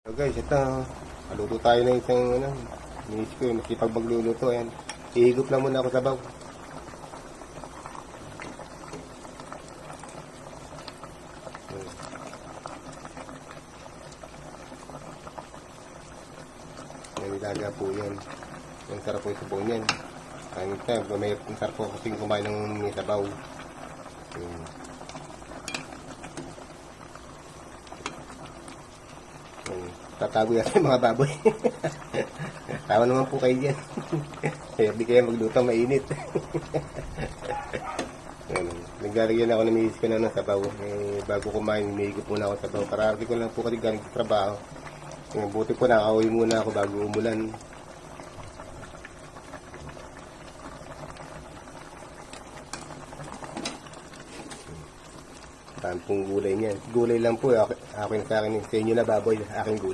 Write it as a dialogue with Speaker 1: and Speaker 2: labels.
Speaker 1: So guys, ito, maluto tayo ng isang minis ko, masipag magluluto. Ayan, ihigop lang muna ako sa baw. Ayan, nilaga po yan. Ang sarap po yung sabaw niyan. Ang sarap po kasing kumain ng sabaw. Ayan. Tatago yan yung mga baboy. Tawa naman po kayo dyan. Kaya di kayo magluto, mainit. Naglalagyan ako ng misis ko na ng sabaw. Bago kumain, humihigop muna ako sa sabaw. Karami ko lang po kasi galing sa trabaho. Buti po nakauwi muna ako bago umulan. Tampong gulay niyan. Gulay lang po. Akin sa akin. Sa inyo na baboy. Aking gulay.